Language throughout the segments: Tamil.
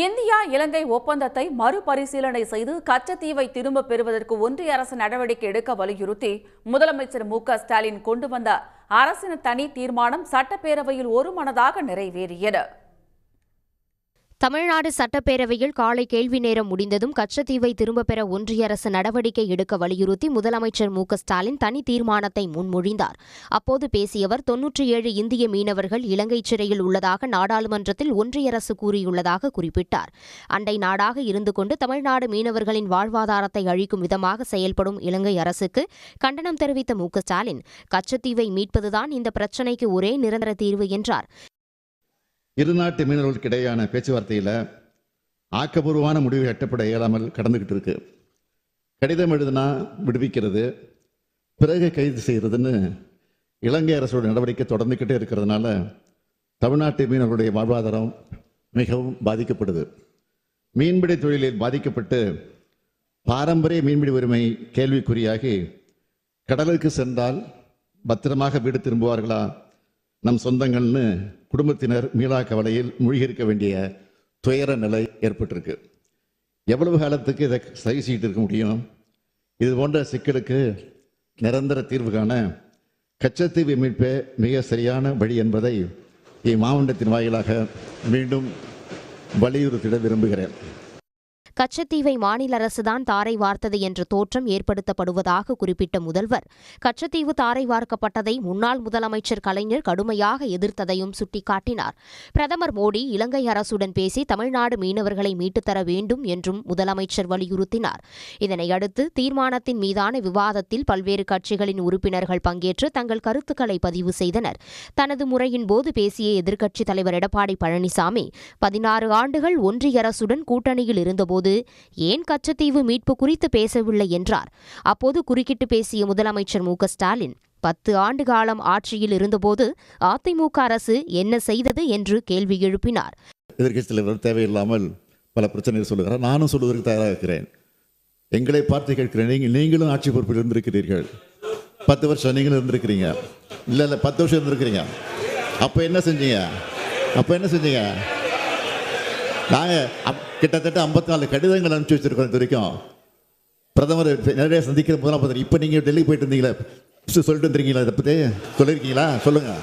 இந்தியா இலங்கை ஒப்பந்தத்தை மறுபரிசீலனை செய்து கச்சத்தீவை திரும்பப் பெறுவதற்கு ஒன்றிய அரசு நடவடிக்கை எடுக்க வலியுறுத்தி முதலமைச்சர் மு.க.ஸ்டாலின் கொண்டு வந்த அரசின் தனி தீர்மானம் சட்டப்பேரவையில் ஒருமனதாக நிறைவேறியது. தமிழ்நாடு சட்டப்பேரவையில் காலை கேள்வி நேரம் முடிந்ததும் கச்சத்தீவை திரும்பப் பெற ஒன்றிய அரசு நடவடிக்கை எடுக்க வலியுறுத்தி முதலமைச்சர் மு.க.ஸ்டாலின் தனி தீர்மானத்தை முன்மொழிந்தார். அப்போது பேசிய அவர் 97 இந்திய மீனவர்கள் இலங்கை சிறையில் உள்ளதாக நாடாளுமன்றத்தில் ஒன்றிய அரசு கூறியுள்ளதாக குறிப்பிட்டார். அண்டை நாடாக இருந்து கொண்டு தமிழ்நாடு மீனவர்களின் வாழ்வாதாரத்தை அழிக்கும் விதமாக செயல்படும் இலங்கை அரசுக்கு கண்டனம் தெரிவித்த மு.க.ஸ்டாலின் கச்சத்தீவை மீட்பதுதான் இந்த பிரச்சினைக்கு ஒரே நிரந்தர தீர்வு என்றார். இருநாட்டு மீனவர்களுக்கு இடையான பேச்சுவார்த்தையில் ஆக்கப்பூர்வமான முடிவு எட்டப்பட இயலாமல் கடந்துகிட்டு இருக்கு. கடிதம் எழுதினா விடுவிக்கிறது, பிறகு கைது செய்கிறதுன்னு இலங்கை அரசோட நடவடிக்கை தொடர்ந்துக்கிட்டே இருக்கிறதுனால தமிழ்நாட்டு மீனவர்களுடைய வாழ்வாதாரம் மிகவும் பாதிக்கப்படுது. மீன்பிடி தொழிலில் பாதிக்கப்பட்டு பாரம்பரிய மீன்பிடி உரிமை கேள்விக்குறியாகி கடலுக்கு சென்றால் பத்திரமாக வீடு திரும்புவார்களா நம் சொந்தங்கள்னு குடும்பத்தினர் மீளா கவலையில் மூழ்கியிருக்க வேண்டிய துயர நிலை ஏற்பட்டிருக்கு. எவ்வளவு காலத்துக்கு இதை சரி செய்து இருக்க முடியும்? இது போன்ற சிக்கலுக்கு நிரந்தர தீர்வு காண கச்சத்தீவை மீட்பே மிக சரியான வழி என்பதை இம்மாவட்டத்தின் வாயிலாக மீண்டும் வலியுறுத்திட விரும்புகிறேன். கச்சத்தீவை மாநில அரசுதான் தாரை வார்த்தது என்ற தோற்றம் ஏற்படுத்தப்படுவதாக குறிப்பிட்ட முதல்வர் கச்சத்தீவு தாரை வார்க்கப்பட்டதை முன்னாள் முதலமைச்சர் கலைஞர் கடுமையாக எதிர்த்ததையும் சுட்டிக்காட்டினார். பிரதமர் மோடி இலங்கை அரசுடன் பேசி தமிழ்நாடு மீனவர்களை மீட்டுத்தர வேண்டும் என்றும் முதலமைச்சர் வலியுறுத்தினார். இதனையடுத்து தீர்மானத்தின் மீதான விவாதத்தில் பல்வேறு கட்சிகளின் உறுப்பினர்கள் பங்கேற்று தங்கள் கருத்துக்களை பதிவு செய்தனர். தனது முறையின் போது பேசிய எதிர்க்கட்சித் தலைவர் எடப்பாடி பழனிசாமி 16 ஆண்டுகள் ஒன்றிய அரசுடன் கூட்டணியில் இருந்தபோது ஏன் கச்சத்தீவு மீட்பு குறித்து பேசவில்லை என்றார். அப்போது குறுக்கிட்டு பேசிய முதலமைச்சர் மு.க.ஸ்டாலின் 10 ஆண்டு காலம் ஆட்சியில் இருந்தபோது அதிமுக அரசு என்ன செய்தது என்று கேள்வி எழுப்பினார். எதிர்க்கட்சி தலைவர் தேவையில்லாமல் பல பிரச்சனைகள் சொல்லுகிறார். நானும் சொல்வதற்கு தயாராக இருக்கிறேன். எங்களை பார்த்து கேட்கிறேன், நீங்களும் ஆட்சி பொறுப்பில் இருந்திருக்கிறீர்கள். 10 வருஷம் நீங்களும் இருந்திருக்கிறீங்க. இல்லை 10 வருஷம் இருந்திருக்கிறீங்க. அப்போ என்ன செஞ்சீங்க? நாங்கள் கிட்டத்தட்ட 54 கடிதங்கள் அனுப்பிச்சு வச்சிருக்கோம். இது வரைக்கும் பிரதமர் நிறைய சந்திக்கிற முதலமைச்சர். இப்போ நீங்கள் டெல்லி போயிட்டு இருந்தீங்களா, சொல்லிட்டு வந்துருக்கீங்களா? இதை பற்றி சொல்லியிருக்கீங்களா? சொல்லுங்கள்.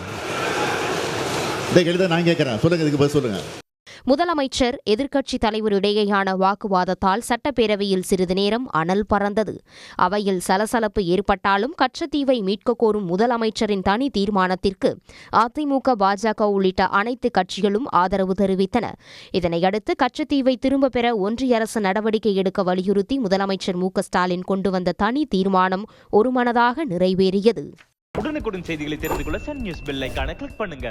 இந்த கடிதம் நான் கேட்குறேன், சொல்லுங்கள், இதுக்கு பதில் சொல்லுங்கள். முதலமைச்சர் எதிர்க்கட்சித் தலைவர் இடையேயான வாக்குவாதத்தால் சட்டப்பேரவையில் சிறிது நேரம் அனல் பறந்தது. அவையில் சலசலப்பு ஏற்பட்டாலும் கச்சத்தீவை மீட்க கோரும் முதலமைச்சரின் தனி தீர்மானத்திற்கு அதிமுக, பாஜக உள்ளிட்ட அனைத்து கட்சிகளும் ஆதரவு தெரிவித்தன. இதனையடுத்து கச்சத்தீவை திரும்பப் பெற ஒன்றிய அரசு நடவடிக்கை எடுக்க வலியுறுத்தி முதலமைச்சர் மு.க.ஸ்டாலின் கொண்டு வந்த தனி தீர்மானம் ஒருமனதாக நிறைவேறியது. உடனுக்குடன் செய்திகளை தெரிந்து கொள்ள சன் நியூஸ் பெல் ஐகானை கிளிக் பண்ணுங்க.